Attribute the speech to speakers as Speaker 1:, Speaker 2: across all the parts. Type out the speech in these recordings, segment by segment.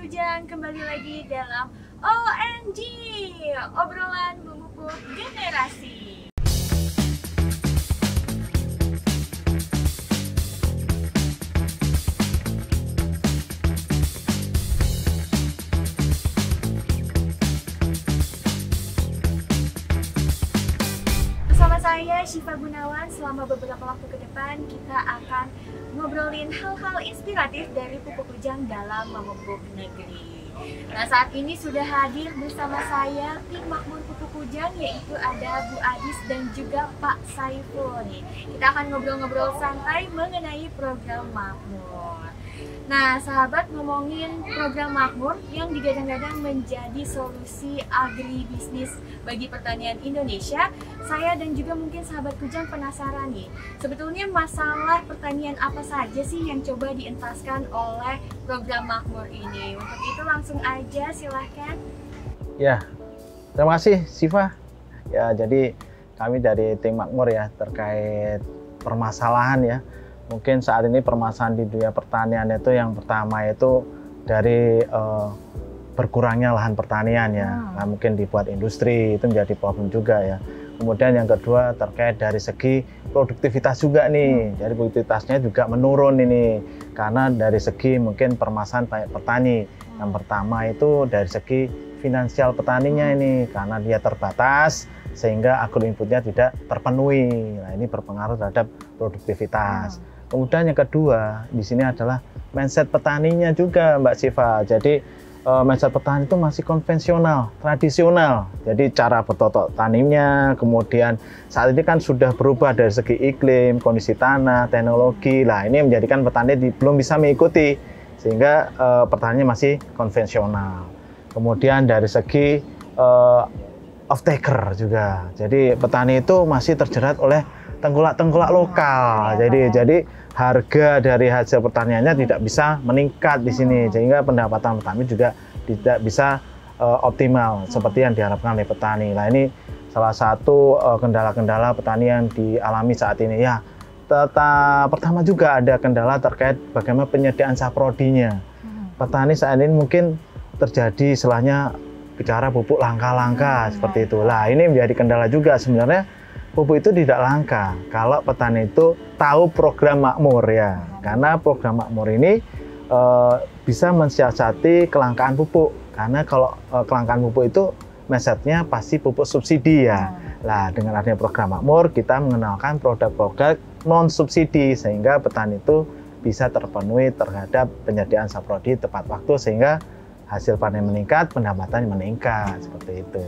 Speaker 1: Ujang, kembali lagi dalam OMG, obrolan memupuk generasi. Bersama saya Syifa Gunawan, selama beberapa waktu ke depan kita akan ngobrolin hal-hal inspiratif dari Pupuk Ujang dalam memupuk negeri. Nah, saat ini sudah hadir bersama saya tim Makmur Pupuk Ujang, yaitu ada Bu Adis dan juga Pak Saiful nih. Kita akan ngobrol-ngobrol santai mengenai program Makmur. Nah, sahabat, ngomongin program Makmur yang digadang-gadang menjadi solusi agribisnis bagi pertanian Indonesia, saya dan juga mungkin sahabat Ujang penasaran nih, sebetulnya masalah pertanian apa saja sih yang coba dientaskan oleh program Makmur ini? Untuk itu langsung aja silahkan.
Speaker 2: Ya, terima kasih Syifa. Ya, jadi kami dari tim Makmur ya terkait permasalahan ya. Mungkin saat ini permasalahan di dunia pertanian itu yang pertama itu dari berkurangnya lahan pertanian ya. Nah, mungkin dibuat industri itu menjadi problem juga ya. Kemudian yang kedua terkait dari segi produktivitas juga nih. Jadi produktivitasnya juga menurun ini karena dari segi mungkin permasalahan banyak petani. Yang pertama itu dari segi finansial petaninya ini karena dia terbatas sehingga agroinputnya tidak terpenuhi. Nah, ini berpengaruh terhadap produktivitas. Kemudian yang kedua di sini adalah mindset petaninya juga, Mbak Syifa. Jadi mindset petani itu masih konvensional, tradisional. Jadi cara bercocok tanamnya, kemudian saat ini kan sudah berubah dari segi iklim, kondisi tanah, teknologi. Nah, ini menjadikan petani belum bisa mengikuti sehingga pertaniannya masih konvensional. Kemudian dari segi off-taker juga. Jadi petani itu masih terjerat oleh tengkulak-tengkulak lokal. Jadi harga dari hasil pertaniannya tidak bisa meningkat di sini, sehingga pendapatan petani juga tidak bisa optimal seperti yang diharapkan oleh petani. Nah, ini salah satu kendala-kendala petani yang dialami saat ini ya. Pertama juga ada kendala terkait bagaimana penyediaan saprodinya. Petani saat ini mungkin terjadi istilahnya bicara pupuk langka-langka seperti itu. Lah, ini menjadi kendala juga sebenarnya. Pupuk itu tidak langka kalau petani itu tahu program Makmur ya, karena program Makmur ini bisa mensiasati kelangkaan pupuk, karena kalau kelangkaan pupuk itu mindsetnya pasti pupuk subsidi ya. Nah, dengan adanya program Makmur kita mengenalkan produk-produk non subsidi sehingga petani itu bisa terpenuhi terhadap penyediaan saprodi tepat waktu sehingga hasil panen meningkat, pendapatan meningkat seperti itu.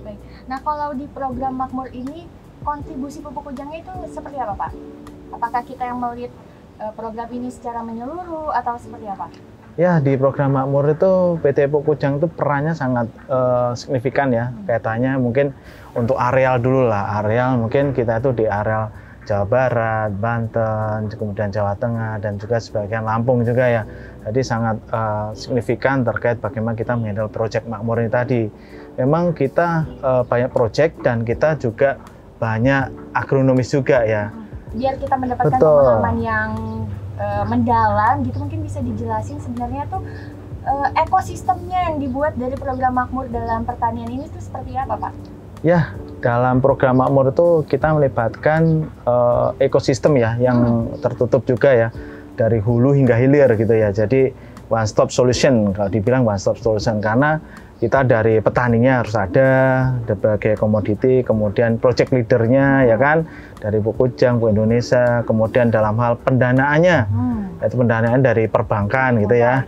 Speaker 1: Baik. Nah, kalau di program Makmur ini kontribusi Pupuk Ujangnya itu seperti apa, Pak? Apakah kita yang melihat program ini secara menyeluruh atau seperti apa?
Speaker 2: Ya, di program Makmur itu PT Pupuk Ujang itu perannya sangat signifikan ya. Kaitannya mungkin untuk areal dulu lah. Areal mungkin kita itu di areal Jawa Barat, Banten, kemudian Jawa Tengah, dan juga sebagian Lampung juga ya. Jadi sangat signifikan terkait bagaimana kita menghandle proyek Makmur ini tadi. Memang kita banyak proyek dan kita juga banyak agronomis juga ya.
Speaker 1: Biar kita mendapatkan pemahaman yang mendalam gitu, mungkin bisa dijelasin sebenarnya tuh ekosistemnya yang dibuat dari program Makmur dalam pertanian ini tuh seperti apa, Pak? Ya,
Speaker 2: dalam program Makmur itu kita melibatkan ekosistem ya yang tertutup juga ya, dari hulu hingga hilir gitu ya. Jadi one stop solution, kalau dibilang one stop solution, karena kita dari petaninya harus ada berbagai komoditi, kemudian project leadernya ya kan, dari Pupuk Ujang, Pupuk Indonesia, kemudian dalam hal pendanaannya, yaitu pendanaan dari perbankan gitu ya,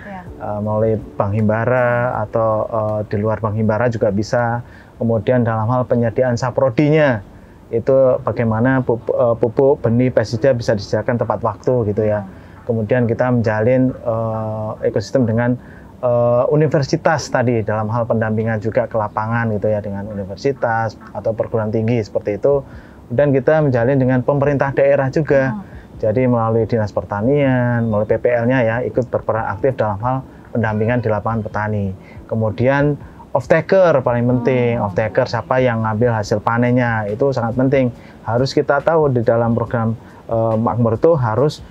Speaker 2: melalui Bank Himbara atau di luar Bank Himbara juga bisa. Kemudian dalam hal penyediaan saprodinya, itu bagaimana pupuk, benih, pestisida bisa disediakan tepat waktu gitu ya. Kemudian kita menjalin ekosistem dengan universitas tadi dalam hal pendampingan juga ke lapangan gitu ya, dengan universitas atau perguruan tinggi seperti itu. Dan kita menjalin dengan pemerintah daerah juga. Jadi melalui Dinas Pertanian, melalui PPL-nya ya, ikut berperan aktif dalam hal pendampingan di lapangan petani. Kemudian off-taker paling penting, off-taker siapa yang ngambil hasil panennya, itu sangat penting. Harus kita tahu di dalam program Makmur itu harus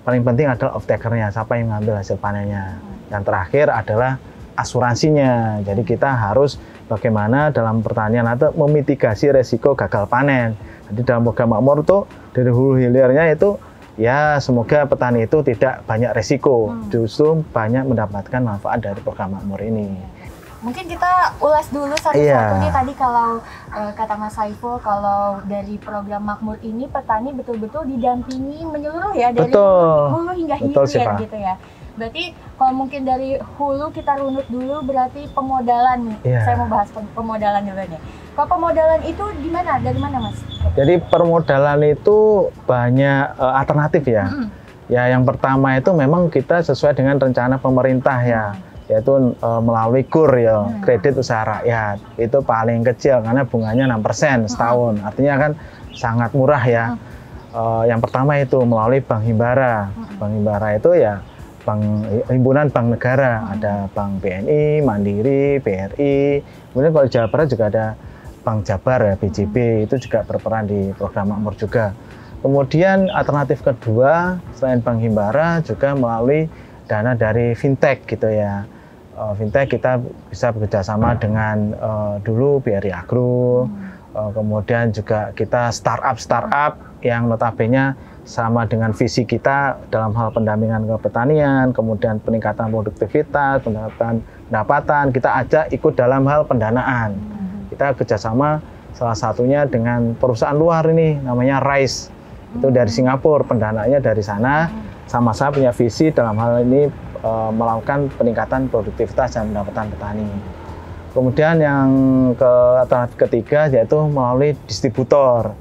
Speaker 2: paling penting adalah off-takernya, siapa yang ngambil hasil panennya. Yang terakhir adalah asuransinya. Jadi kita harus bagaimana dalam pertanian atau memitigasi resiko gagal panen. Jadi dalam program makmur itu dari hulu hilirnya itu ya semoga petani itu tidak banyak resiko, justru banyak mendapatkan manfaat dari program makmur ini.
Speaker 1: Mungkin kita ulas dulu satu-satu nih. Tadi kalau kata Mas Saiful, kalau dari program makmur ini petani betul-betul didampingi menyeluruh ya, dari hulu hingga hilir gitu ya. Berarti kalau mungkin dari hulu kita runut dulu, berarti pemodalan nih. Saya mau bahas pemodalan dulu nih. Kalau pemodalan itu di mana? Dari mana, Mas? Jadi
Speaker 2: permodalan itu banyak alternatif ya. Ya yang pertama itu memang kita sesuai dengan rencana pemerintah ya. Yaitu melalui KUR ya, kredit usaha rakyat. Itu paling kecil karena bunganya 6% setahun. Artinya kan sangat murah ya. Yang pertama itu melalui Bank Himbara. Bank Himbara itu ya himpunan bank negara. Ada Bank BNI, Mandiri, BRI. Kemudian kalau di Jawa Barat juga ada Bank Jabar ya, BJB. Itu juga berperan di program makmur juga. Kemudian alternatif kedua selain Bank Himbara juga melalui dana dari fintech gitu ya. Fintech kita bisa bekerja sama dengan dulu BRI Agro, kemudian juga kita startup yang notabene sama dengan visi kita dalam hal pendampingan ke pertanian, kemudian peningkatan produktivitas, peningkatan pendapatan, kita ajak ikut dalam hal pendanaan. Kita kerjasama salah satunya dengan perusahaan luar ini namanya RISE, itu dari Singapura, pendanaannya dari sana, sama-sama punya visi dalam hal ini melakukan peningkatan produktivitas dan pendapatan petani. Kemudian yang ketiga yaitu melalui distributor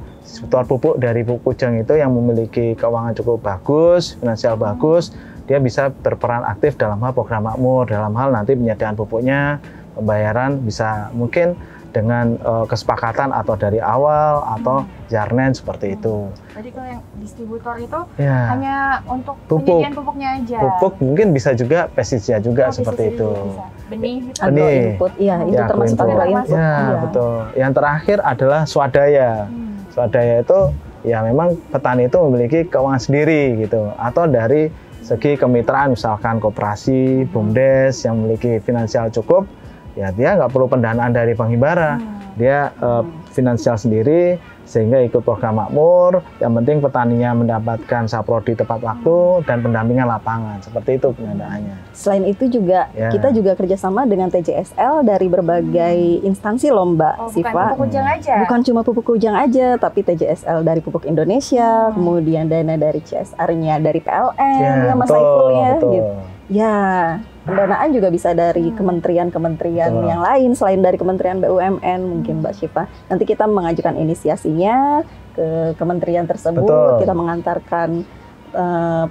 Speaker 2: pupuk dari Pupuk Kujang itu yang memiliki keuangan cukup bagus, finansial bagus, dia bisa berperan aktif dalam hal program makmur, dalam hal nanti penyediaan pupuknya, pembayaran bisa mungkin dengan kesepakatan atau dari awal atau jarnen seperti itu.
Speaker 1: Jadi kalau yang distributor itu hanya untuk penyediaan pupuknya aja.
Speaker 2: Pupuk mungkin bisa juga pestisida juga seperti itu.
Speaker 1: Bisa. Benih gitu.
Speaker 3: Agroinput, iya itu termasuk agroinput.
Speaker 2: Ya, betul. Yang terakhir adalah swadaya. Swadaya itu ya memang petani itu memiliki keuangan sendiri gitu, atau dari segi kemitraan misalkan koperasi, BUMDes yang memiliki finansial cukup. Ya dia nggak perlu pendanaan dari Bank Himbara, dia finansial sendiri sehingga ikut program makmur. Yang penting petaninya mendapatkan saprodi tepat waktu dan pendampingan lapangan, seperti itu pendandaannya.
Speaker 3: Selain itu juga kita juga kerjasama dengan TJSL dari berbagai instansi loh Mbak Siva.
Speaker 1: Bukan Pupuk Kujang aja.
Speaker 3: Bukan cuma Pupuk Kujang aja, tapi TJSL dari Pupuk Indonesia, kemudian dana dari CSR-nya dari PLN, Mas Saiful ya. Gitu. Ya, pendanaan juga bisa dari kementerian-kementerian yang lain selain dari Kementerian BUMN mungkin Mbak Syifa. Nanti kita mengajukan inisiasinya ke kementerian tersebut, kita mengantarkan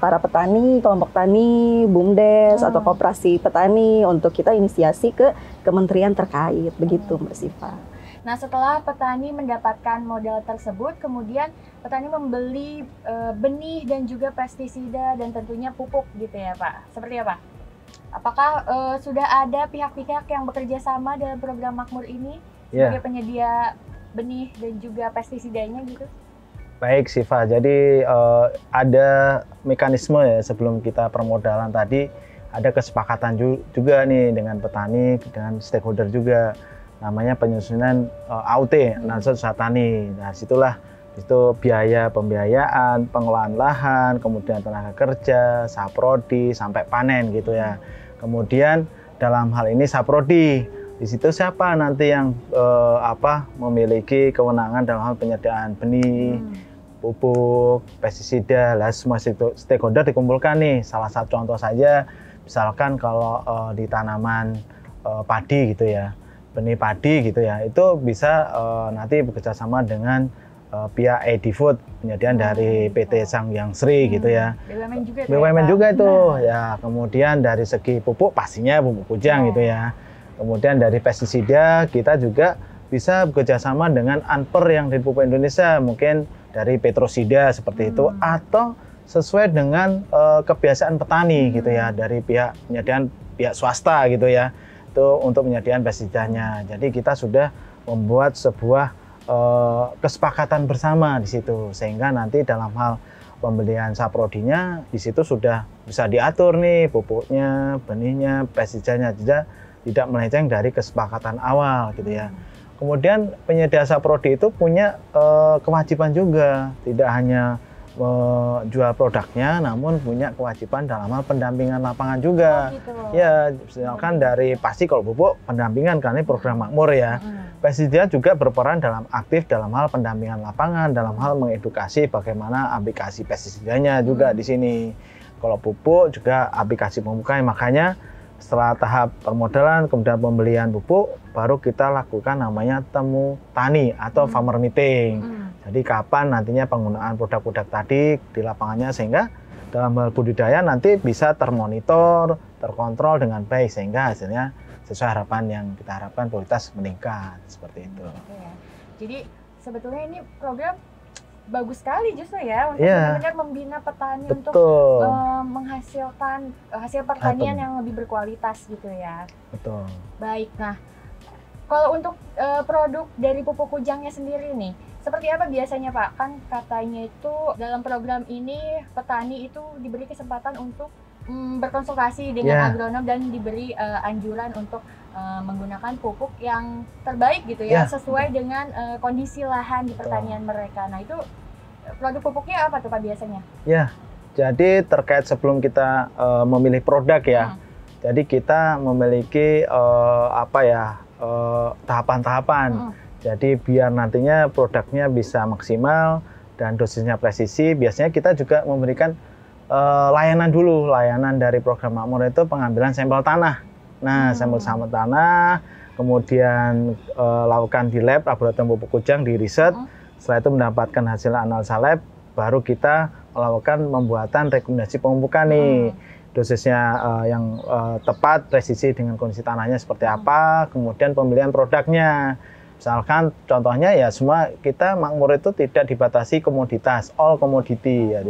Speaker 3: para petani, kelompok tani, BUMDes atau koperasi petani untuk kita inisiasi ke kementerian terkait, begitu Mbak Syifa.
Speaker 1: Nah, setelah petani mendapatkan modal tersebut, kemudian petani membeli benih dan juga pestisida dan tentunya pupuk gitu ya Pak. Seperti apa? Apakah sudah ada pihak-pihak yang bekerja sama dalam program makmur ini sebagai penyedia benih dan juga pestisidanya gitu?
Speaker 2: Baik Siva, jadi ada mekanisme ya sebelum kita permodalan tadi, ada kesepakatan juga nih dengan petani, dengan stakeholder juga. Namanya penyusunan AUT, Analisa Usaha Tani. Nah, situlah itu biaya pembiayaan, pengelolaan lahan, kemudian tenaga kerja, saprodi, sampai panen gitu ya. Kemudian dalam hal ini saprodi, di situ siapa nanti yang memiliki kewenangan dalam hal penyediaan benih, pupuk, pestisida, lah semua stakeholder dikumpulkan nih. Salah satu contoh saja, misalkan kalau di tanaman padi gitu ya, benih padi gitu ya, itu bisa nanti bekerja sama dengan pihak Edi Food, penyediaan dari PT Sangyang Sri gitu ya.
Speaker 1: BUMN juga,
Speaker 2: BUMN juga itu ya. Kemudian dari segi pupuk pastinya Pupuk Kujang gitu ya. Kemudian dari pestisida kita juga bisa bekerja sama dengan Anper yang di Pupuk Indonesia, mungkin dari Petrosida seperti itu, atau sesuai dengan kebiasaan petani gitu ya, dari pihak penyediaan pihak swasta gitu ya. Untuk penyediaan pestisidanya. Jadi kita sudah membuat sebuah kesepakatan bersama di situ, sehingga nanti dalam hal pembelian saprodinya di situ sudah bisa diatur nih pupuknya, benihnya, pestisidanya, tidak melenceng dari kesepakatan awal gitu ya. Kemudian penyedia jasa prodi itu punya kewajiban juga, tidak hanya jual produknya, namun punya kewajiban dalam hal pendampingan lapangan juga.
Speaker 1: Oh, gitu.
Speaker 2: Ya, misalkan dari pasti kalau pupuk pendampingan karena ini program makmur ya. Pestisida juga berperan aktif dalam hal pendampingan lapangan, dalam hal mengedukasi bagaimana aplikasi pestisidanya juga di sini. Kalau pupuk juga aplikasi pemukai, makanya setelah tahap permodalan kemudian pembelian pupuk, baru kita lakukan namanya temu tani atau farmer meeting. Jadi kapan nantinya penggunaan produk-produk tadi di lapangannya, sehingga dalam hal budidaya nanti bisa termonitor, terkontrol dengan baik, sehingga hasilnya sesuai harapan yang kita harapkan, kualitas meningkat seperti itu.
Speaker 1: Jadi sebetulnya ini program bagus sekali justru ya untuk benar-benar membina petani untuk menghasilkan hasil pertanian yang lebih berkualitas gitu ya.
Speaker 2: Betul.
Speaker 1: Baik, nah kalau untuk produk dari pupuk kujangnya sendiri nih, seperti apa biasanya Pak? Kan katanya itu dalam program ini petani itu diberi kesempatan untuk berkonsultasi dengan agronom dan diberi anjuran untuk menggunakan pupuk yang terbaik gitu ya, sesuai dengan kondisi lahan di pertanian mereka. Nah itu produk pupuknya apa tuh Pak biasanya? Ya,
Speaker 2: jadi terkait sebelum kita memilih produk ya, jadi kita memiliki tahapan-tahapan. Jadi biar nantinya produknya bisa maksimal dan dosisnya presisi, biasanya kita juga memberikan layanan dulu. Layanan dari program makmur itu pengambilan sampel tanah. Nah, sampel tanah, kemudian lakukan di lab, laboratorium pupuk kujang, di riset. Setelah itu mendapatkan hasil analisa lab, baru kita melakukan pembuatan rekomendasi pemupukan nih. Dosisnya yang tepat, presisi dengan kondisi tanahnya seperti apa, kemudian pemilihan produknya. Misalkan contohnya ya semua kita makmur itu tidak dibatasi komoditas, all commodity ya.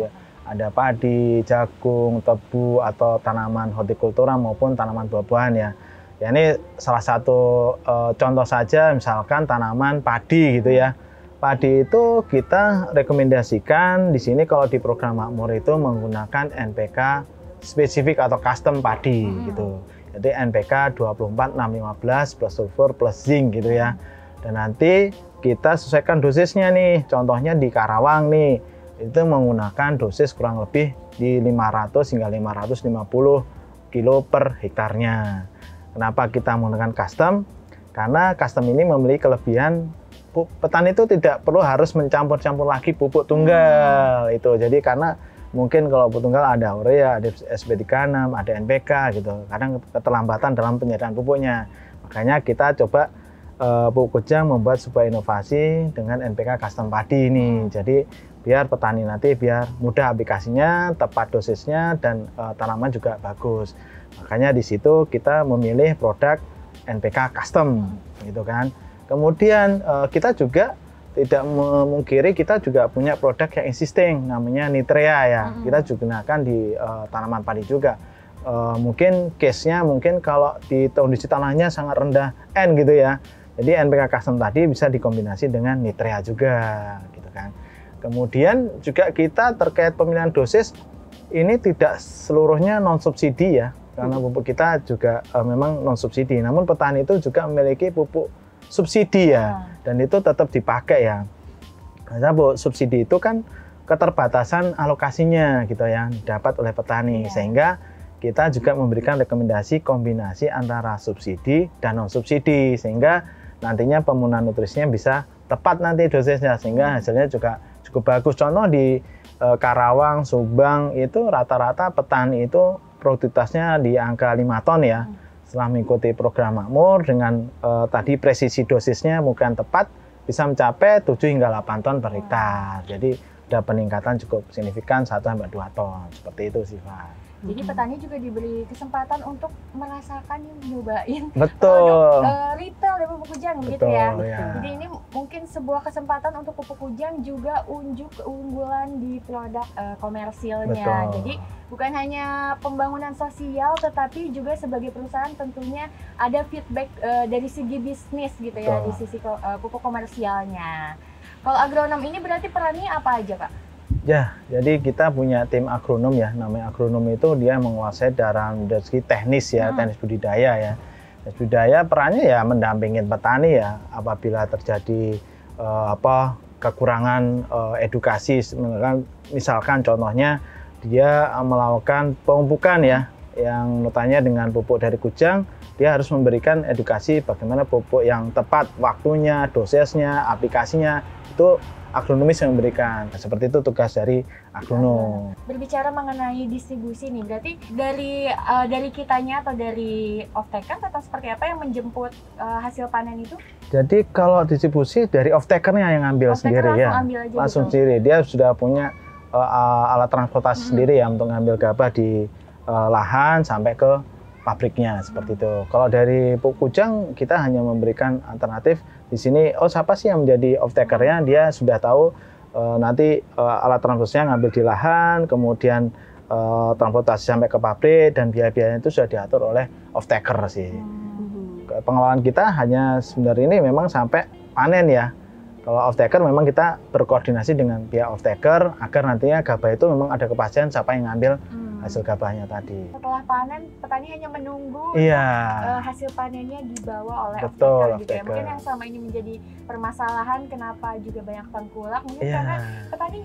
Speaker 2: Ada padi, jagung, tebu, atau tanaman hortikultura maupun tanaman buah-buahan ya. Ya ini salah satu contoh saja, misalkan tanaman padi gitu ya. Padi itu kita rekomendasikan di sini kalau di program makmur itu menggunakan NPK spesifik atau custom padi gitu. Jadi NPK 24615 plus sulfur plus zinc gitu ya. Dan nanti kita sesuaikan dosisnya nih. Contohnya di Karawang nih, itu menggunakan dosis kurang lebih di 500 hingga 550 kilo per hektarnya. Kenapa kita menggunakan custom? Karena custom ini memiliki kelebihan petani itu tidak perlu harus mencampur-campur lagi pupuk tunggal itu. Jadi karena mungkin kalau pupuk tunggal ada urea, ada SP36, ada NPK gitu. Kadang keterlambatan dalam penyediaan pupuknya. Makanya kita coba pupuk kujang membuat sebuah inovasi dengan NPK custom padi ini. Jadi biar petani nanti biar mudah aplikasinya, tepat dosisnya, dan tanaman juga bagus. Makanya di situ kita memilih produk NPK custom gitu kan. Kemudian kita juga tidak memungkiri kita juga punya produk yang existing namanya Nitrea ya. Kita juga gunakan di tanaman padi juga. Mungkin case-nya mungkin kalau di kondisi tanahnya sangat rendah N gitu ya. Jadi NPK custom tadi bisa dikombinasi dengan Nitrea juga gitu kan. Kemudian juga kita terkait pemilihan dosis ini tidak seluruhnya non subsidi ya. Karena pupuk kita juga memang non subsidi. Namun petani itu juga memiliki pupuk subsidi ya. Dan itu tetap dipakai ya. Karena pupuk subsidi itu kan keterbatasan alokasinya gitu ya, dapat oleh petani. Sehingga kita juga memberikan rekomendasi kombinasi antara subsidi dan non subsidi, sehingga nantinya penggunaan nutrisinya bisa tepat nanti dosisnya, sehingga hasilnya juga cukup bagus. Contoh di Karawang, Subang itu rata-rata petani itu produktivitasnya di angka 5 ton ya. Setelah mengikuti program makmur dengan tadi presisi dosisnya mungkin tepat, bisa mencapai 7 hingga 8 ton per hektar. Jadi ada peningkatan cukup signifikan 1-2 ton. Seperti itu sih Pak.
Speaker 1: Jadi petani juga diberi kesempatan untuk merasakan, nyobain
Speaker 2: produk
Speaker 1: retail dari pupuk kujang gitu ya. Jadi ini mungkin sebuah kesempatan untuk pupuk kujang juga unjuk keunggulan di produk komersilnya. Jadi bukan hanya pembangunan sosial, tetapi juga sebagai perusahaan tentunya ada feedback dari segi bisnis gitu ya, di sisi pupuk komersialnya. Kalau agronom ini berarti perannya apa aja Pak?
Speaker 2: Ya, jadi kita punya tim agronom ya. Namanya agronom itu dia menguasai dalam segi teknis ya, teknis budidaya ya. Swadaya perannya ya mendampingin petani ya apabila terjadi kekurangan edukasi, misalkan contohnya dia melakukan pemupukan ya, yang notanya dengan pupuk dari Kujang, dia harus memberikan edukasi bagaimana pupuk yang tepat, waktunya, dosisnya, aplikasinya, itu agronomis yang memberikan. Seperti itu tugas dari agronom.
Speaker 1: Berbicara mengenai distribusi nih, berarti dari kitanya atau dari off-taker atau seperti apa yang menjemput hasil panen itu?
Speaker 2: Jadi kalau distribusi dari off-takernya yang ambil sendiri ya, langsung sendiri. Dia sudah punya alat transportasi sendiri ya untuk ngambil gabah di lahan sampai ke pabriknya seperti itu. Kalau dari Pupuk Kujang kita hanya memberikan alternatif di sini. Oh, siapa sih yang menjadi off-takernya? Dia sudah tahu nanti alat transportasinya ngambil di lahan, kemudian transportasi sampai ke pabrik, dan biaya-biayanya itu sudah diatur oleh off-taker sih. Pengawalan kita hanya sebenarnya ini memang sampai panen ya. Kalau off-taker memang kita berkoordinasi dengan pihak off-taker agar nantinya gabah itu memang ada kepastian siapa yang ngambil hasil gabahnya tadi.
Speaker 1: Setelah panen, petani hanya menunggu hasil panennya dibawa oleh off-taker gitu ya. Mungkin yang selama ini menjadi permasalahan kenapa juga banyak tengkulak, mungkin karena petani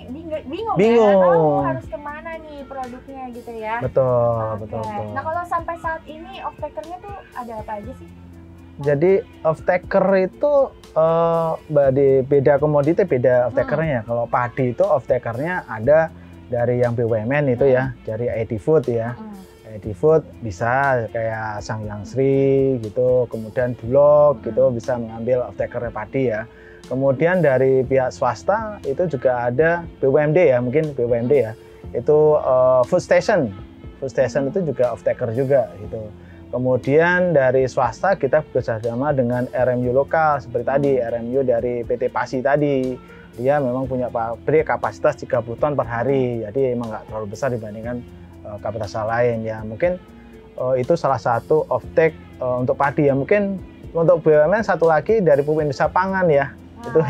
Speaker 1: bingung ya, nggak tahu harus kemana nih produknya gitu ya.
Speaker 2: Betul.
Speaker 1: Nah kalau sampai saat ini off-takernya tuh ada apa aja sih?
Speaker 2: Jadi off-taker itu beda komoditi, beda off-takernya. Kalau padi itu off-takernya ada dari yang BUMN itu ya, dari ID Food ya. ID Food bisa kayak Sanghyang Sri gitu, kemudian Bulog gitu bisa mengambil off-taker padi ya. Kemudian dari pihak swasta itu juga ada BUMD ya, mungkin BUMD ya. Itu Food Station. Food Station itu juga off-taker juga gitu. Kemudian dari swasta kita bekerjasama dengan RMU lokal seperti tadi, RMU dari PT Pasi tadi. Dia memang punya pabrik kapasitas 30 ton per hari, jadi emang nggak terlalu besar dibandingkan kapasitas lain ya. Mungkin itu salah satu off-take untuk padi ya. Mungkin untuk BUMN satu lagi dari Pupuk Indonesia Pangan ya, itu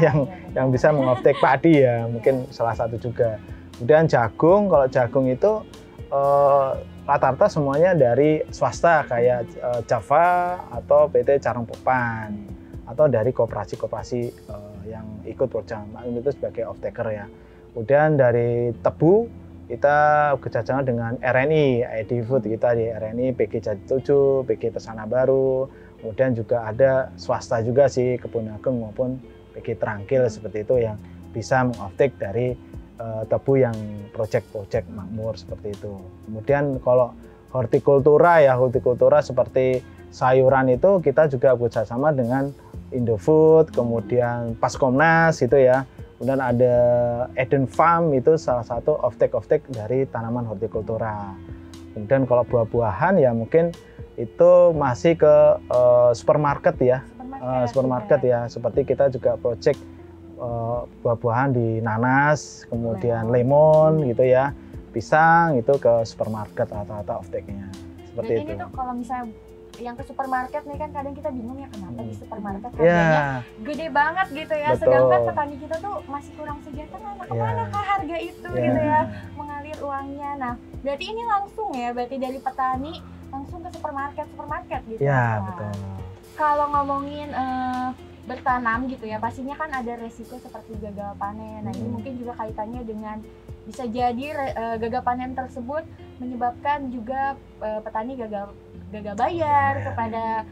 Speaker 2: yang bisa meng-off-take padi ya, mungkin salah satu juga. Kemudian jagung, kalau jagung itu rata-rata semuanya dari swasta kayak Java atau PT Carang Popan atau dari koperasi-koperasi yang ikut program itu sebagai off-taker ya. Kemudian dari tebu kita kerjasama dengan RNI, ID Food kita di RNI, PG Jati 7, PG Tersana Baru. Kemudian juga ada swasta juga sih, Kebun Agung maupun PG Trangkil seperti itu yang bisa meng-off-take dari tebu yang proyek-proyek makmur seperti itu. Kemudian kalau hortikultura ya, hortikultura seperti sayuran itu kita juga bekerjasama dengan Indofood, kemudian Paskomnas itu ya. Kemudian ada Eden Farm itu salah satu off-take dari tanaman hortikultura. Kemudian kalau buah-buahan ya mungkin itu masih ke supermarket ya. Supermarket ya. Seperti kita juga project buah-buahan di nanas, kemudian lemon gitu ya. Pisang itu ke supermarket rata-rata off-take-nya. Seperti itu.
Speaker 1: Ini tuh kalau misalnya yang ke supermarket nih kan kadang kita bingung ya kenapa di supermarket harganya gede banget gitu ya. Betul. Sedangkan petani kita tuh masih kurang sejahtera. Nah, kemana kah harga itu gitu ya, mengalir uangnya. Nah berarti ini langsung ya, berarti dari petani langsung ke supermarket gitu.
Speaker 2: Ya betul.
Speaker 1: Kalau ngomongin bertanam gitu ya, pastinya kan ada resiko seperti gagal panen. Nah ini mungkin juga kaitannya dengan bisa jadi gagal panen tersebut menyebabkan juga petani gagal bayar kepada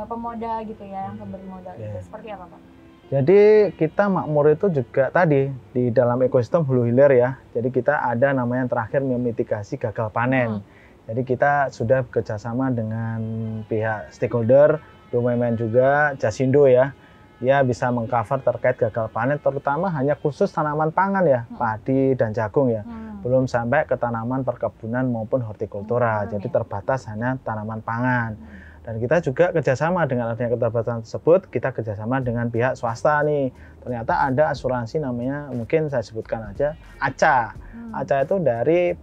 Speaker 1: pemodal gitu ya, yang pemberi modal itu. Seperti apa Pak?
Speaker 2: Jadi kita makmur itu juga tadi di dalam ekosistem hulu hilir ya. Jadi kita ada namanya yang terakhir memitigasi gagal panen. Jadi kita sudah bekerjasama dengan pihak stakeholder, BUMN juga, Jasindo ya. Dia bisa mengcover terkait gagal panen, terutama hanya khusus tanaman pangan ya, padi dan jagung ya. Belum sampai ke tanaman perkebunan maupun hortikultura. Jadi terbatas hanya tanaman pangan. Dan kita juga kerjasama dengan adanya keterbatasan tersebut, kita kerjasama dengan pihak swasta nih. Ternyata ada asuransi namanya, mungkin saya sebutkan aja, ACA. ACA itu dari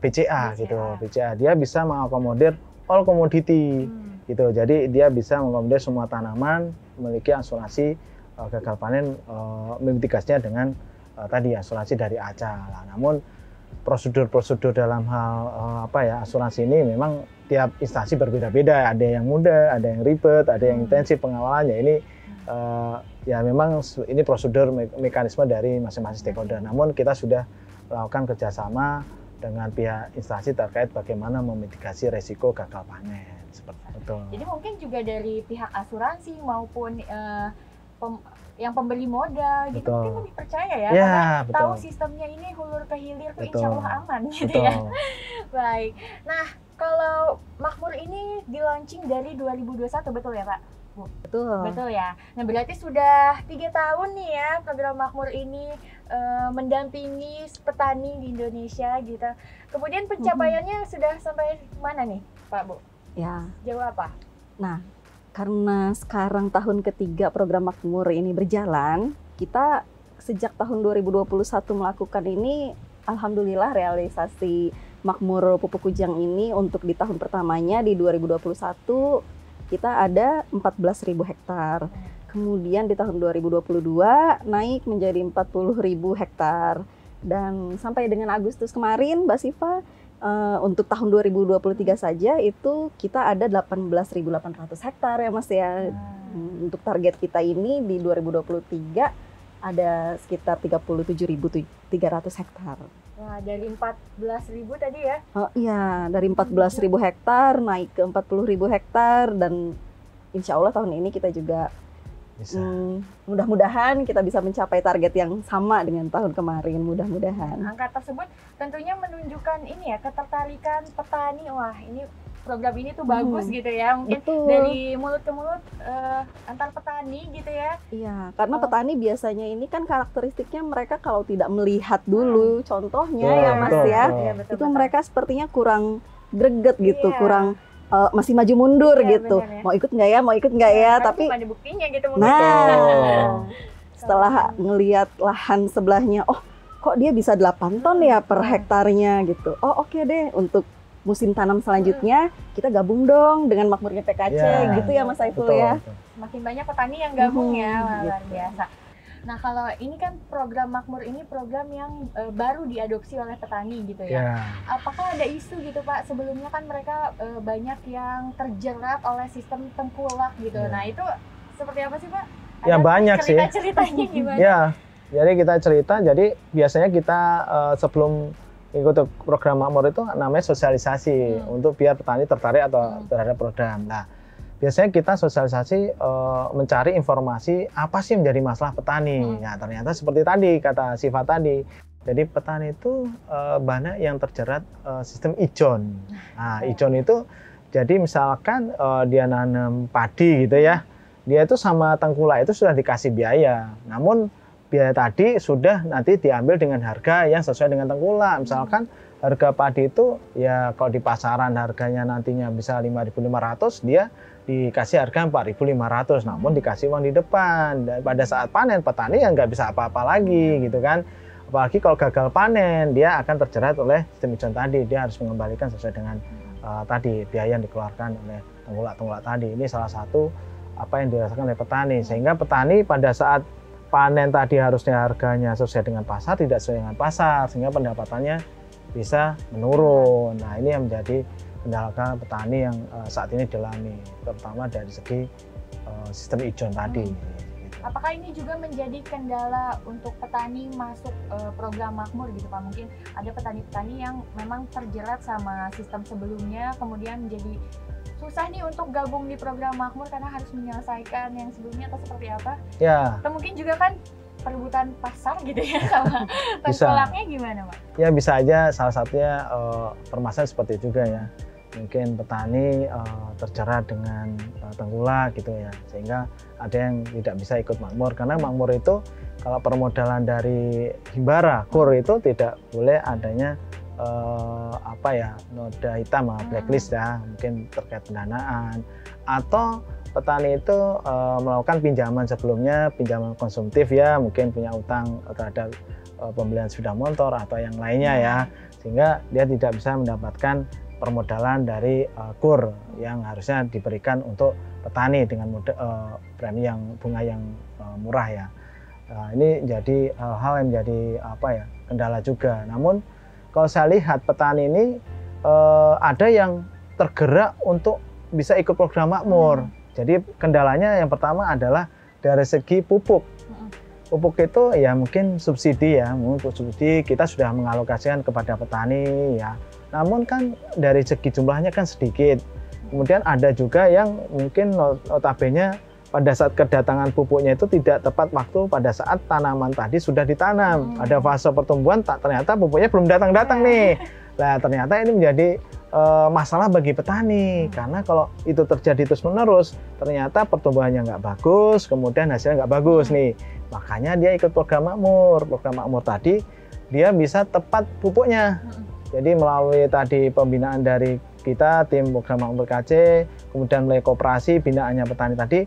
Speaker 2: BCA gitu. BCA dia bisa mengakomodir all commodity gitu. Jadi dia bisa mengakomodir semua tanaman, memiliki asuransi gagal panen, memitigasinya dengan tadi asuransi dari ACA. Namun prosedur-prosedur dalam hal asuransi ini memang tiap instansi berbeda-beda, ada yang mudah, ada yang ribet, ada yang intensif pengawalannya. Ini ya memang ini prosedur mekanisme dari masing-masing stakeholder. Namun kita sudah melakukan kerjasama dengan pihak instansi terkait bagaimana memitigasi resiko gagal panen. Seperti itu.
Speaker 1: Jadi mungkin juga dari pihak asuransi maupun yang pemberi modal gitu
Speaker 2: Betul.
Speaker 1: mungkin lebih percaya ya,
Speaker 2: Ya,
Speaker 1: karena
Speaker 2: betul.
Speaker 1: tahu sistemnya ini hulur ke hilir tuh
Speaker 2: Betul.
Speaker 1: insya Allah aman gitu
Speaker 2: Betul.
Speaker 1: ya. Baik. Nah, kalau Makmur ini di launching dari 2021 betul ya Pak?
Speaker 3: Betul.
Speaker 1: Betul ya. Nah berarti sudah 3 tahun nih ya program Makmur ini mendampingi petani di Indonesia gitu. Kemudian pencapaiannya sudah sampai mana nih Pak Bu?
Speaker 3: Ya.
Speaker 1: Jauh apa?
Speaker 3: Nah, karena sekarang tahun ketiga program Makmur ini berjalan, kita sejak tahun 2021 melakukan ini, alhamdulillah realisasi Makmur Pupuk Kujang ini untuk di tahun pertamanya di 2021 kita ada 14.000 hektar. Kemudian di tahun 2022 naik menjadi 40.000 hektar. Dan sampai dengan Agustus kemarin, Mbak Siva, untuk tahun 2023 saja itu kita ada 18.800 hektar ya Mas ya. Untuk target kita ini di 2023 ada sekitar 37.300 hektar.
Speaker 1: Wah, dari 14.000 tadi ya?
Speaker 3: Oh iya, dari 14.000 hektar naik ke 40.000 hektar dan insya Allah tahun ini kita juga
Speaker 2: Bisa.
Speaker 3: mudah-mudahan kita bisa mencapai target yang sama dengan tahun kemarin, mudah-mudahan.
Speaker 1: Angka tersebut tentunya menunjukkan ini ya, ketertarikan petani. Wah, ini program ini tuh bagus gitu ya. Mungkin
Speaker 3: Betul.
Speaker 1: dari mulut ke mulut antar petani gitu ya.
Speaker 3: Iya, karena petani biasanya ini kan karakteristiknya mereka kalau tidak melihat dulu contohnya
Speaker 2: Betul,
Speaker 3: ya Mas
Speaker 2: betul,
Speaker 3: ya,
Speaker 2: betul.
Speaker 1: Iya, betul,
Speaker 3: itu
Speaker 1: betul.
Speaker 3: mereka sepertinya kurang greget gitu,
Speaker 1: Iya.
Speaker 3: kurang masih maju mundur
Speaker 1: Iya,
Speaker 3: gitu.
Speaker 1: benar ya.
Speaker 3: Mau ikut nggak ya, mau ikut nggak ya,
Speaker 1: Karena
Speaker 3: tapi
Speaker 1: belum ada buktinya gitu mungkin.
Speaker 3: nah setelah ngelihat lahan sebelahnya, oh kok dia bisa 8 ton ya per hektarnya gitu. Oh oke deh, untuk musim tanam selanjutnya kita gabung dong dengan Makmurnya PKC
Speaker 2: Ya,
Speaker 3: gitu ya Mas Saiful
Speaker 2: betul,
Speaker 3: ya.
Speaker 2: betul.
Speaker 1: Semakin banyak petani yang gabung ya, wah, luar
Speaker 3: gitu.
Speaker 1: biasa. Nah, kalau ini kan program Makmur ini program yang baru diadopsi oleh petani gitu ya.
Speaker 2: Ya.
Speaker 1: Apakah ada isu gitu Pak? Sebelumnya kan mereka banyak yang terjerat oleh sistem tengkulak gitu.
Speaker 2: Ya.
Speaker 1: Nah, itu seperti apa sih Pak?
Speaker 2: Ya, banyak sih.
Speaker 1: Cerita-ceritanya gimana?
Speaker 2: Ya, jadi kita cerita, jadi biasanya kita sebelum ikut program Makmur itu namanya sosialisasi untuk biar petani tertarik atau terhadap program. Nah, biasanya kita sosialisasi mencari informasi apa sih menjadi masalah petani. Ya, ternyata seperti tadi kata Siva tadi. Jadi petani itu banyak yang terjerat sistem ijon. Nah, ijon itu jadi misalkan dia nanam padi gitu ya. Dia itu sama tengkulak itu sudah dikasih biaya. Namun biaya tadi sudah nanti diambil dengan harga yang sesuai dengan tengkulak. Misalkan harga padi itu ya kalau di pasaran harganya nantinya bisa 5.500, dia dikasih harga 4.500, namun dikasih uang di depan. Dan pada saat panen petani yang nggak bisa apa-apa lagi gitu kan. Apalagi kalau gagal panen dia akan terjerat oleh sistem ijon tadi. Dia harus mengembalikan sesuai dengan tadi biaya yang dikeluarkan oleh tengkulak-tengkulak tadi. Ini salah satu apa yang dirasakan oleh petani, sehingga petani pada saat panen tadi harusnya harganya sesuai dengan pasar, tidak sesuai dengan pasar, sehingga pendapatannya bisa menurun. Nah, ini yang menjadi kendala petani yang saat ini dialami, terutama dari segi sistem ijon tadi.
Speaker 1: Apakah ini juga menjadi kendala untuk petani masuk program Makmur gitu Pak? Mungkin ada petani-petani yang memang terjerat sama sistem sebelumnya, kemudian menjadi susah nih untuk gabung di program Makmur karena harus menyelesaikan yang sebelumnya atau seperti apa?
Speaker 2: Ya.
Speaker 1: Atau mungkin juga kan perebutan pasar gitu ya sama tengkulaknya gimana Pak?
Speaker 2: Ya bisa aja salah satunya permasalahan seperti itu juga ya. Mungkin petani terjerat dengan tengkulak gitu ya, sehingga ada yang tidak bisa ikut Makmur karena Makmur itu kalau permodalan dari Himbara, KUR itu tidak boleh adanya noda hitam, blacklist ya, mungkin terkait pendanaan atau petani itu melakukan pinjaman sebelumnya, pinjaman konsumtif ya, mungkin punya utang terhadap pembelian sepeda motor atau yang lainnya ya, sehingga dia tidak bisa mendapatkan permodalan dari KUR yang harusnya diberikan untuk petani dengan premi yang bunga yang murah ya. Nah, ini jadi hal-hal yang menjadi kendala juga. Namun kalau saya lihat petani ini ada yang tergerak untuk bisa ikut program makmur. Jadi kendalanya yang pertama adalah dari segi pupuk. Pupuk itu ya mungkin subsidi ya, mungkin subsidi kita sudah mengalokasikan kepada petani ya. Namun kan dari segi jumlahnya kan sedikit. Kemudian ada juga yang mungkin notabene pada saat kedatangan pupuknya itu tidak tepat waktu pada saat tanaman tadi sudah ditanam. Ada fase pertumbuhan, ternyata pupuknya belum datang-datang nih. Nah, ternyata ini menjadi masalah bagi petani, karena kalau itu terjadi terus-menerus, ternyata pertumbuhannya nggak bagus, kemudian hasilnya nggak bagus nih. Makanya dia ikut program makmur. Program makmur tadi, dia bisa tepat pupuknya. Jadi melalui tadi pembinaan dari kita, tim program makmur KC, kemudian melalui koperasi, binaannya petani tadi,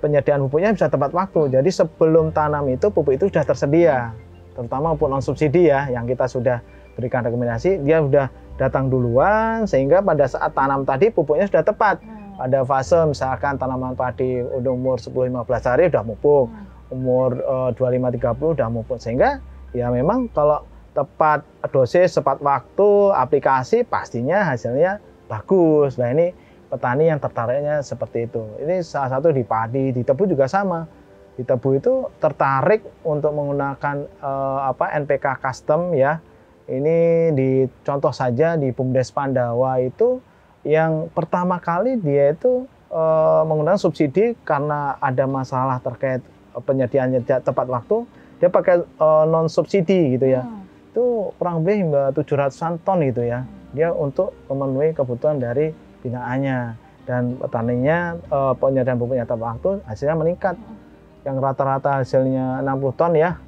Speaker 2: penyediaan pupuknya bisa tepat waktu. Jadi sebelum tanam itu pupuk itu sudah tersedia, terutama pupuk non subsidi ya, yang kita sudah berikan rekomendasi, dia sudah datang duluan sehingga pada saat tanam tadi pupuknya sudah tepat. Pada fase misalkan tanaman padi udah umur 10-15 hari udah pupuk, umur 25-30 udah pupuk, sehingga ya memang kalau tepat dosis, tepat waktu aplikasi pastinya hasilnya bagus. Nah ini petani yang tertariknya seperti itu. Ini salah satu di padi, di tebu juga sama. Di tebu itu tertarik untuk menggunakan NPK custom ya. Ini di contoh saja di BUMDes Pandawa itu yang pertama kali dia itu menggunakan subsidi karena ada masalah terkait penyediaannya tepat waktu, dia pakai non subsidi gitu ya. Itu kurang lebih 700-an ton gitu ya. Dia untuk memenuhi kebutuhan dari binaannya, dan petaninya penyediaan pupuknya tepat waktu, hasilnya meningkat. Yang rata-rata hasilnya 60 ton ya,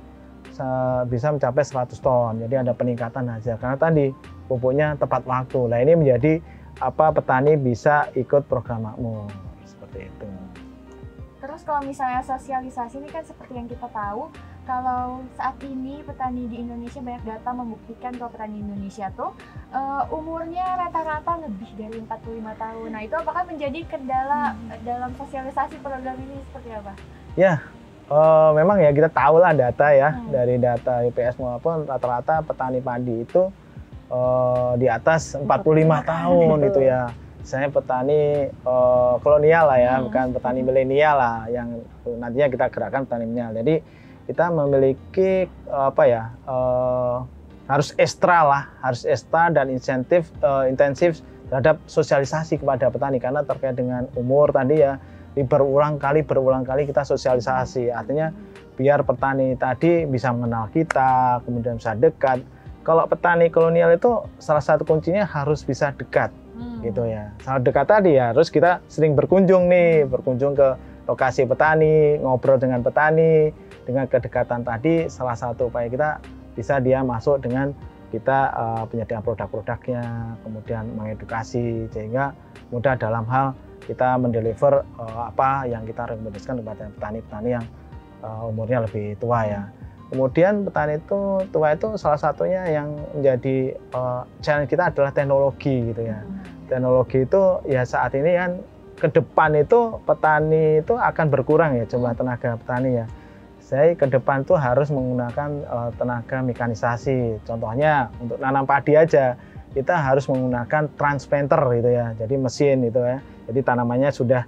Speaker 2: bisa mencapai 100 ton. Jadi ada peningkatan hasil karena tadi pupuknya tepat waktu. Nah ini menjadi petani bisa ikut program makmur seperti itu.
Speaker 1: Terus kalau misalnya sosialisasi ini kan seperti yang kita tahu, kalau saat ini petani di Indonesia, banyak data membuktikan kalau petani Indonesia tuh umurnya rata-rata lebih dari 45 tahun. Nah itu apakah menjadi kendala dalam sosialisasi program ini seperti apa? Ya,
Speaker 2: memang ya kita tahu lah data ya, dari data IPS maupun rata-rata petani padi itu di atas 45 tahun gitu ya. Saya petani kolonial lah ya, bukan petani milenial lah, yang nantinya kita gerakkan petani milenial. Jadi kita memiliki harus ekstra dan intensif terhadap sosialisasi kepada petani, karena terkait dengan umur tadi ya, berulang kali kita sosialisasi. Artinya biar petani tadi bisa mengenal kita, kemudian bisa dekat. Kalau petani kolonial itu salah satu kuncinya harus bisa dekat, gitu ya. Salah dekat tadi ya, harus kita sering berkunjung ke lokasi petani, ngobrol dengan petani. Dengan kedekatan tadi, salah satu upaya kita bisa dia masuk dengan kita penyediaan produk-produknya, kemudian mengedukasi, sehingga mudah dalam hal kita mendeliver apa yang kita rekomendasikan kepada petani-petani yang umurnya lebih tua ya. Kemudian petani itu tua itu salah satunya yang menjadi challenge kita adalah teknologi gitu ya. Teknologi itu ya saat ini kan ke depan itu petani itu akan berkurang ya jumlah tenaga petani ya. Saya ke depan tuh harus menggunakan tenaga mekanisasi. Contohnya untuk nanam padi aja kita harus menggunakan transplanter gitu ya. Jadi mesin itu ya. Jadi tanamannya sudah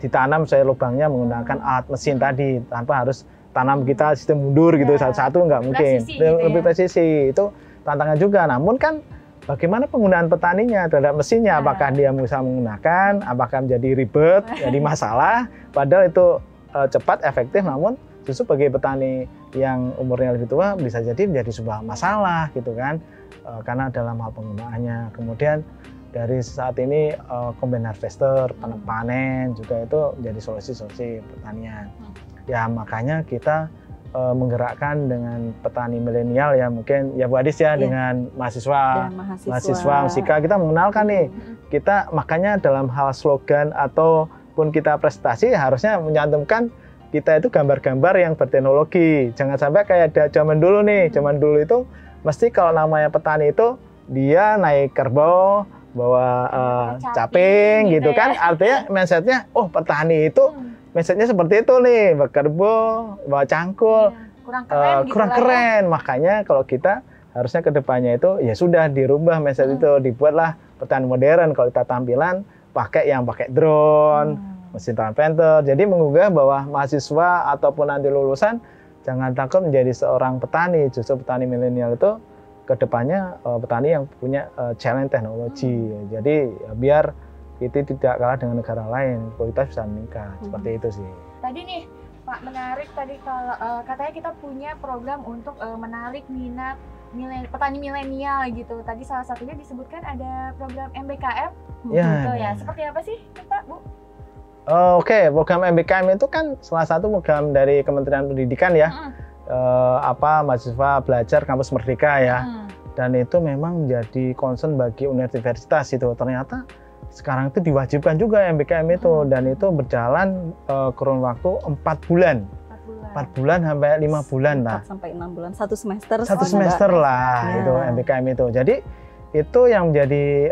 Speaker 2: ditanam sesuai lubangnya menggunakan alat mesin tadi, tanpa harus tanam kita sistem mundur gitu satu-satu, nggak mungkin. Lebih presisi itu tantangan juga. Namun kan bagaimana penggunaan petaninya terhadap mesinnya, apakah dia bisa menggunakan, apakah menjadi ribet, jadi masalah, padahal itu cepat, efektif, namun justru bagi petani yang umurnya lebih tua bisa jadi menjadi sebuah masalah gitu kan, karena dalam hal penggunaannya. Kemudian dari saat ini combine harvester, panen juga itu menjadi solusi-solusi pertanian. Ya makanya kita menggerakkan dengan petani milenial ya, mungkin ya Bu Adis ya, dengan mahasiswa Musika kita mengenalkan nih, kita makanya dalam hal slogan ataupun kita prestasi harusnya menyantumkan kita itu gambar-gambar yang berteknologi. Jangan sampai kayak zaman dulu nih, zaman dulu itu mesti kalau namanya petani itu dia naik kerbau, bawa caping gitu kan, artinya mindsetnya oh petani itu mindsetnya seperti itu nih, bekerbau, bawa cangkul, kurang keren. Makanya kalau kita harusnya kedepannya itu ya sudah dirubah mindset itu, dibuatlah petani modern. Kalau kita tampilan pakai drone, mesin transplanter. Jadi menggugah bahwa mahasiswa ataupun nanti lulusan jangan takut menjadi seorang petani. Justru petani milenial itu kedepannya petani yang punya challenge teknologi. Jadi biar kita tidak kalah dengan negara lain, kualitas bisa meningkat. Seperti itu sih.
Speaker 1: Tadi nih Pak, menarik tadi kalau katanya kita punya program untuk menarik minat petani milenial gitu. Tadi salah satunya disebutkan ada program MBKM. Gitu ya. Seperti apa sih Pak, Bu?
Speaker 2: Oke, program MBKM itu kan salah satu program dari Kementerian Pendidikan ya. Mahasiswa belajar kampus merdeka ya. Dan itu memang menjadi concern bagi universitas itu. Ternyata sekarang itu diwajibkan juga MBKM itu, dan itu berjalan kurun waktu 4 bulan. 4 bulan sampai 5 bulan lah.
Speaker 3: 4 sampai 6 bulan, 1 semester.
Speaker 2: 1 semester lah itu MBKM itu. Jadi itu yang menjadi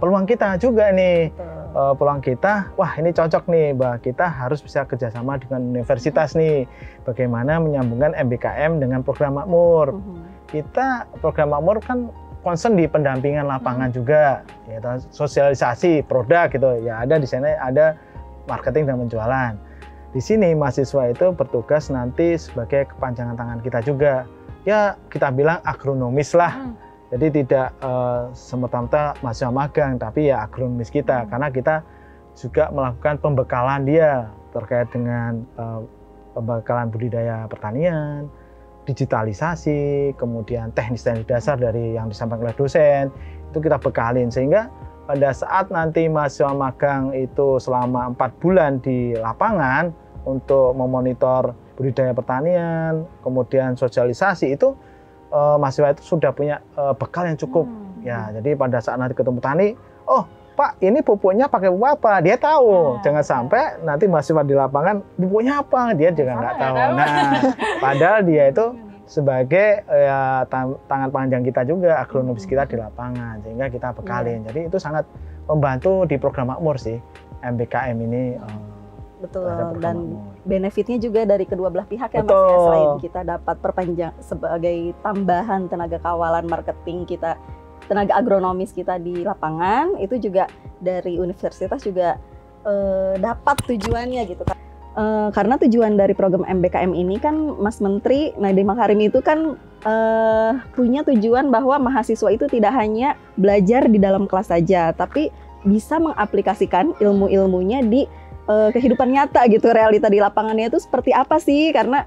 Speaker 2: peluang kita juga nih. Peluang kita, wah ini cocok nih, bahwa kita harus bisa kerjasama dengan universitas nih. Bagaimana menyambungkan MBKM dengan program makmur. Kita program makmur kan concern di pendampingan lapangan juga, ya, sosialisasi produk gitu. Ya ada di sana ada marketing dan penjualan. Di sini mahasiswa itu bertugas nanti sebagai kepanjangan tangan kita juga. Ya kita bilang agronomis lah. Jadi tidak semata-mata mahasiswa magang, tapi ya agronomis kita, karena kita juga melakukan pembekalan dia terkait dengan pembekalan budidaya pertanian, digitalisasi, kemudian teknis-teknis dasar dari yang disampaikan oleh dosen, itu kita bekalin. Sehingga pada saat nanti mahasiswa magang itu selama 4 bulan di lapangan untuk memonitor budidaya pertanian, kemudian sosialisasi, itu mahasiswa itu sudah punya bekal yang cukup. Ya, jadi pada saat nanti ketemu petani, oh Pak, ini pupuknya pakai pupuk apa? Dia tahu. Jangan sampai nanti mahasiswa di lapangan pupuknya apa, dia juga nggak tahu. Nah, padahal dia itu sebagai tangan panjang kita juga, agronomis kita di lapangan, sehingga kita bekalin. Jadi itu sangat membantu di program makmur sih, MBKM ini.
Speaker 3: Betul, dan benefitnya juga dari kedua belah pihak ya Mas ya. Selain kita dapat perpanjang sebagai tambahan tenaga kawalan marketing kita, tenaga agronomis kita di lapangan, itu juga dari universitas juga dapat tujuannya gitu kan. Karena tujuan dari program MBKM ini kan Mas Menteri Nadiem Makarim itu kan punya tujuan bahwa mahasiswa itu tidak hanya belajar di dalam kelas saja, tapi bisa mengaplikasikan ilmu-ilmunya di kehidupan nyata gitu, realita di lapangannya itu seperti apa sih, karena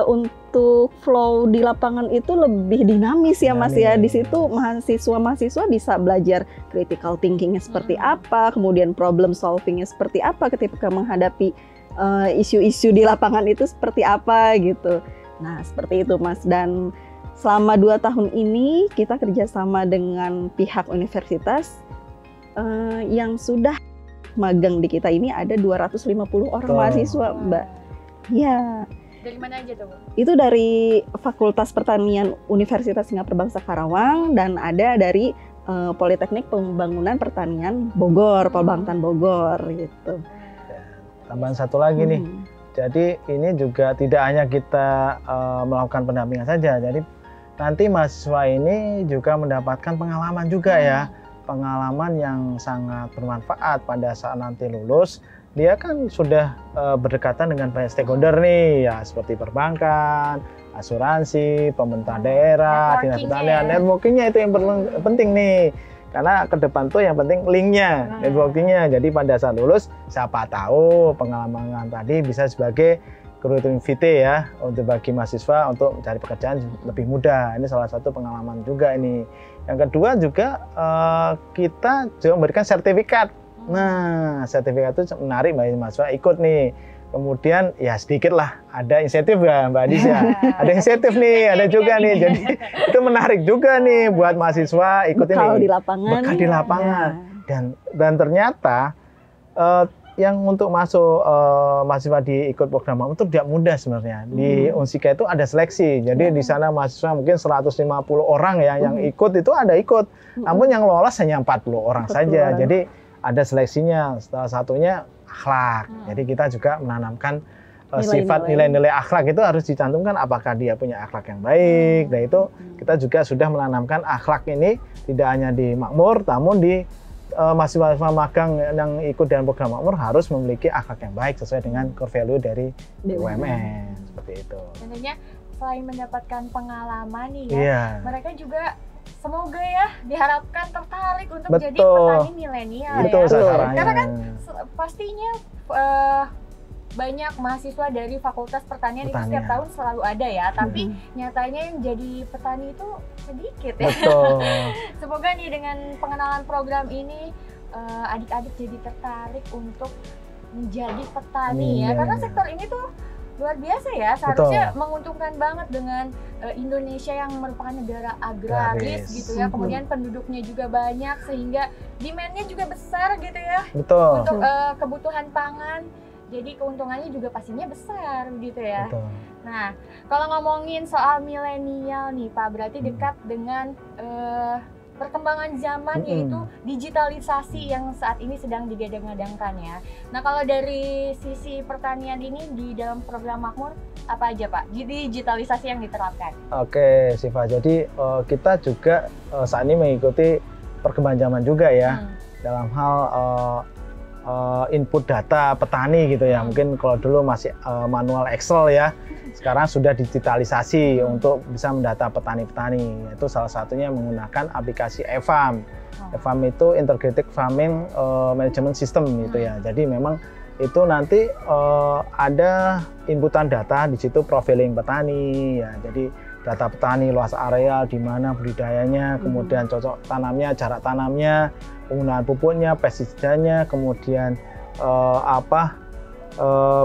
Speaker 3: untuk flow di lapangan itu lebih dinamis ya Mas ya. Di situ mahasiswa bisa belajar critical thinkingnya seperti apa, kemudian problem solvingnya seperti apa ketika menghadapi isu-isu di lapangan itu seperti apa gitu. Nah seperti itu Mas, dan selama 2 tahun ini kita kerjasama dengan pihak universitas yang sudah magang di kita ini ada 250 orang mahasiswa Mbak. Ya.
Speaker 1: Dari mana aja tuh Bu?
Speaker 3: Itu dari Fakultas Pertanian Universitas Singapura Bangsa Karawang, dan ada dari Politeknik Pembangunan Pertanian Bogor, Polbangtan Bogor gitu.
Speaker 2: Tambahan satu lagi nih, jadi ini juga tidak hanya kita melakukan pendampingan saja, jadi nanti mahasiswa ini juga mendapatkan pengalaman juga ya. Pengalaman yang sangat bermanfaat pada saat nanti lulus. Dia kan sudah berdekatan dengan banyak stakeholder nih ya, seperti perbankan, asuransi, pemerintah daerah, dinas pertanian. Networkingnya itu yang penting nih, karena ke depan tuh yang penting linknya, networkingnya. Jadi pada saat lulus, siapa tahu pengalaman tadi bisa sebagai creativity ya, untuk bagi mahasiswa untuk mencari pekerjaan lebih mudah. Ini salah satu pengalaman juga ini. Yang kedua juga kita juga memberikan sertifikat. Nah, sertifikat itu menarik bagi mahasiswa ikut nih. Kemudian ya sedikit lah, ada insentif ya Mbak Adisya. Ada insentif nih, ada juga nih. Jadi itu menarik juga nih buat mahasiswa ikut ini.
Speaker 3: Bekal di lapangan.
Speaker 2: Bekal di lapangan. Dan ternyata yang untuk masuk mahasiswa di ikut program makmur itu tidak mudah sebenarnya. Di Unsika itu ada seleksi. Jadi di sana mahasiswa mungkin 150 orang ya yang ikut, itu ada ikut. Namun yang lolos hanya 40 orang saja. Jadi ada seleksinya. Salah satunya akhlak. Jadi kita juga menanamkan sifat nilai-nilai akhlak itu harus dicantumkan, apakah dia punya akhlak yang baik. Nah itu kita juga sudah menanamkan akhlak ini tidak hanya di Makmur, namun di mahasiswa magang yang ikut dalam program Makmur harus memiliki akhlak yang baik sesuai dengan core value dari BUMN seperti itu.
Speaker 1: Tentunya selain mendapatkan pengalaman nih ya, mereka juga semoga ya diharapkan tertarik untuk jadi petani milenial ya. Karena kan pastinya banyak mahasiswa dari Fakultas Pertanian itu setiap tahun selalu ada ya, tapi nyatanya yang jadi petani itu sedikit ya. Semoga nih dengan pengenalan program ini adik-adik jadi tertarik untuk menjadi petani ya, karena sektor ini tuh luar biasa ya, seharusnya menguntungkan banget dengan Indonesia yang merupakan negara agraris gitu ya, kemudian penduduknya juga banyak sehingga demand-nya juga besar gitu ya untuk kebutuhan pangan. Jadi keuntungannya juga pastinya besar gitu ya. Nah, kalau ngomongin soal milenial nih Pak, berarti dekat dengan perkembangan zaman yaitu digitalisasi yang saat ini sedang digadang-gadangkan ya. Nah, kalau dari sisi pertanian ini di dalam program Makmur apa aja Pak? Digitalisasi yang diterapkan?
Speaker 2: Oke, Siva. Jadi kita juga saat ini mengikuti perkembangan zaman juga ya dalam hal input data petani gitu ya. Mungkin kalau dulu masih manual Excel ya, sekarang sudah digitalisasi untuk bisa mendata petani-petani. Itu salah satunya menggunakan aplikasi eFarm. eFarm itu Integrated Farming Management System gitu ya. Jadi memang itu nanti ada inputan data di situ, profiling petani ya. Jadi data petani, luas areal, di mana budidayanya, kemudian cocok tanamnya, jarak tanamnya, penggunaan pupuknya, pestisidanya, kemudian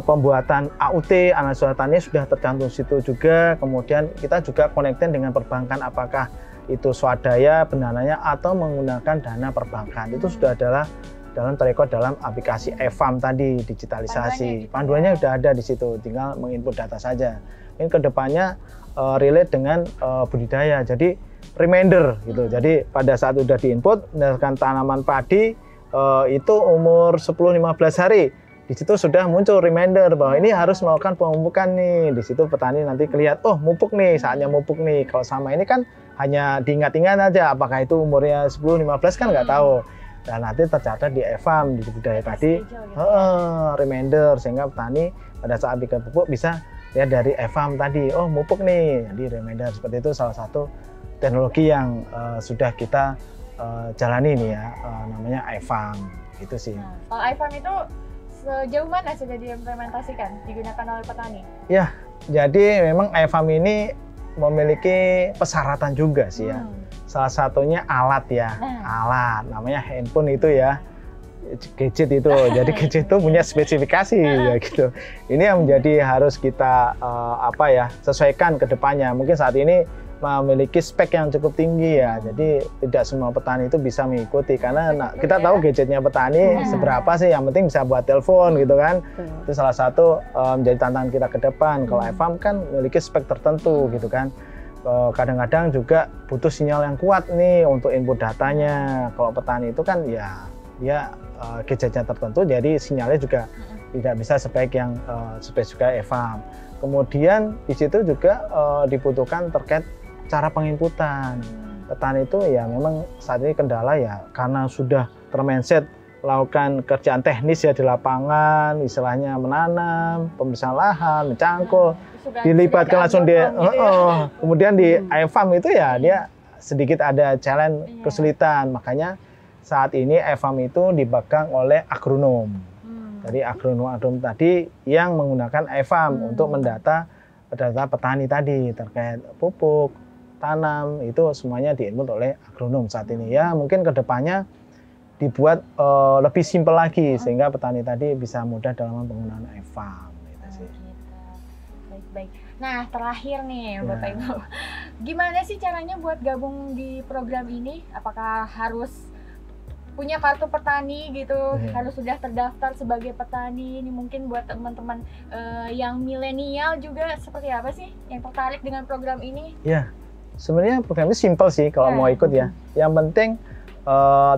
Speaker 2: pembuatan AUT, analisa tani sudah tercantum situ juga. Kemudian kita juga konekten dengan perbankan, apakah itu swadaya pendananya atau menggunakan dana perbankan. Itu sudah adalah dalam terrekod dalam aplikasi eFarm tadi, digitalisasi. Panduannya sudah ada di situ, tinggal menginput data saja. Ini kedepannya relate dengan budidaya, jadi reminder gitu. Jadi pada saat sudah diinput, misalkan tanaman padi itu umur 10-15 hari, di situ sudah muncul reminder bahwa ini harus melakukan pemupukan nih. Di situ petani nanti kelihatan, oh mupuk nih, saatnya mupuk nih. Kalau sama ini kan hanya diingat-ingat aja, apakah itu umurnya 10-15 kan nggak tahu. Dan nanti tercatat di eFarm, di budidaya tadi, reminder, sehingga petani pada saat bikin pupuk bisa lihat dari eFarm tadi, oh mupuk nih, jadi reminder. Seperti itu salah satu teknologi yang sudah kita jalani nih ya, namanya eFarm, gitu sih.
Speaker 1: Nah, kalau eFarm itu sejauh mana sudah diimplementasikan, digunakan oleh petani?
Speaker 2: Ya, jadi memang eFarm ini memiliki persyaratan juga sih ya. Salah satunya alat ya, alat namanya handphone itu ya, gadget itu. Jadi gadget itu punya spesifikasi ya gitu. Ini yang menjadi harus kita sesuaikan ke depannya. Mungkin saat ini memiliki spek yang cukup tinggi ya. Jadi tidak semua petani itu bisa mengikuti, karena kita tahu gadgetnya petani seberapa sih, yang penting bisa buat telepon gitu kan. Itu salah satu menjadi tantangan kita ke depan. Kalau eFarm kan memiliki spek tertentu gitu kan. Kadang-kadang juga butuh sinyal yang kuat nih untuk input datanya. Kalau petani itu kan ya dia gadgetnya tertentu, jadi sinyalnya juga tidak bisa sebaik yang spesifikasi eFarm. Kemudian di situ juga dibutuhkan terkait cara penginputan. Petani itu ya memang saat ini kendala ya, karena sudah termindset melakukan kerjaan teknis ya di lapangan, istilahnya menanam, pemeriksaan lahan, mencangkul, dilibatkan langsung dia. Kemudian di eFarm itu ya dia sedikit ada challenge, kesulitan. Makanya saat ini eFarm itu dipegang oleh agronom. Jadi agronom tadi yang menggunakan eFarm untuk mendata data petani tadi terkait pupuk, tanam, itu semuanya diinput oleh agronom saat ini. Ya mungkin kedepannya dibuat lebih simpel lagi sehingga petani tadi bisa mudah dalam penggunaan eFarm. Gitu sih.
Speaker 1: Baik-baik. Nah terakhir nih Bapak Ibu, gimana sih caranya buat gabung di program ini? Apakah harus punya kartu petani gitu, harus sudah terdaftar sebagai petani? Ini mungkin buat teman-teman yang milenial juga seperti apa sih yang tertarik dengan program ini?
Speaker 2: Ya, sebenarnya program ini simpel sih kalau mau ikut ya. Yang penting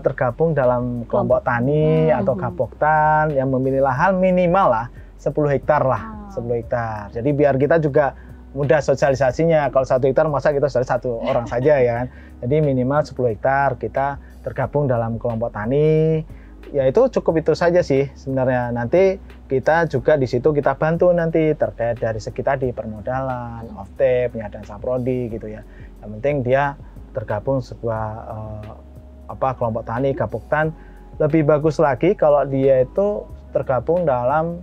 Speaker 2: tergabung dalam kelompok tani atau gapoktan yang memiliki lahan minimal lah 10 hektar lah. 10 hektar. Jadi biar kita juga mudah sosialisasinya. Kalau 1 hektar masa kita sudah 1 orang saja ya kan. Jadi minimal 10 hektar kita tergabung dalam kelompok tani. Ya itu cukup itu saja sih sebenarnya. Nanti kita juga di situ kita bantu nanti terkait dari segi tadi permodalan, off-take, pengadaan saprodi gitu ya. Yang penting dia tergabung sebuah kelompok tani, gaboktan. Lebih bagus lagi kalau dia itu tergabung dalam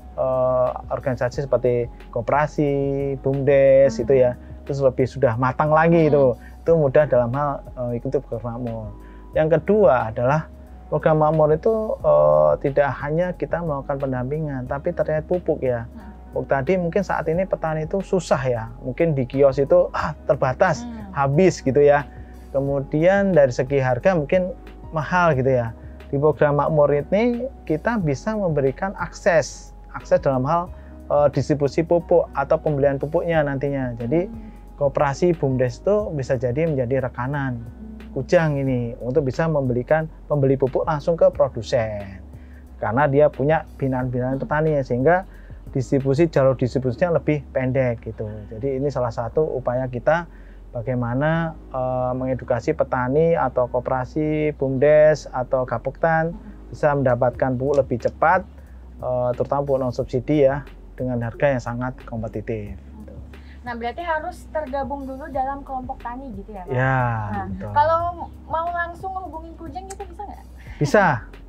Speaker 2: organisasi seperti koperasi, BUMDes itu ya. Terus lebih sudah matang lagi itu mudah dalam hal ikuti program makmur. Yang kedua adalah program makmur itu tidak hanya kita melakukan pendampingan, tapi terkait pupuk ya. Pupuk tadi mungkin saat ini petani itu susah ya, mungkin di kios itu terbatas, habis gitu ya. Kemudian dari segi harga mungkin mahal gitu ya. Di program makmur ini kita bisa memberikan akses dalam hal distribusi pupuk atau pembelian pupuknya nantinya. Jadi koperasi BUMDes itu bisa jadi menjadi rekanan Kujang ini untuk bisa membeli pupuk langsung ke produsen karena dia punya binaan-binaan petani ya, sehingga jalur distribusinya lebih pendek gitu. Jadi ini salah satu upaya kita bagaimana mengedukasi petani atau koperasi BUMDes atau gaboktan bisa mendapatkan pupuk lebih cepat, terutama pupuk non subsidi ya, dengan harga yang sangat kompetitif.
Speaker 1: Nah, berarti harus tergabung dulu dalam kelompok tani gitu ya, Pak?
Speaker 2: Ya,
Speaker 1: nah,
Speaker 2: betul.
Speaker 1: Kalau mau langsung menghubungi Kujang gitu bisa nggak?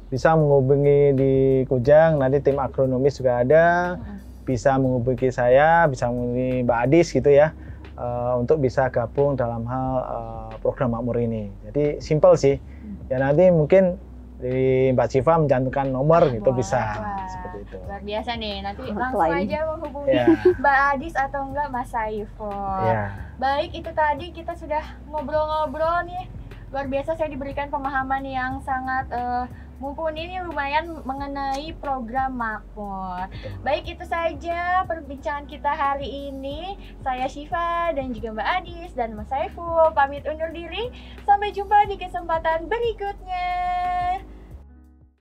Speaker 2: Bisa menghubungi di Kujang, nanti tim agronomis juga ada, bisa menghubungi saya, bisa menghubungi Mbak Adis gitu ya, untuk bisa gabung dalam hal program makmur ini. Jadi simpel sih, ya nanti mungkin di Mbak Siva mencantumkan nomor gitu bisa seperti itu.
Speaker 1: Luar biasa nih, nanti langsung aja menghubungi Mbak Adis atau enggak Mas Saiful. Baik, itu tadi kita sudah ngobrol-ngobrol nih. Luar biasa, saya diberikan pemahaman yang sangat mumpuni ini lumayan mengenai program makmur. Baik, itu saja perbincangan kita hari ini. Saya Syifa dan juga Mbak Adis dan Mas Saiful pamit undur diri. Sampai jumpa di kesempatan berikutnya.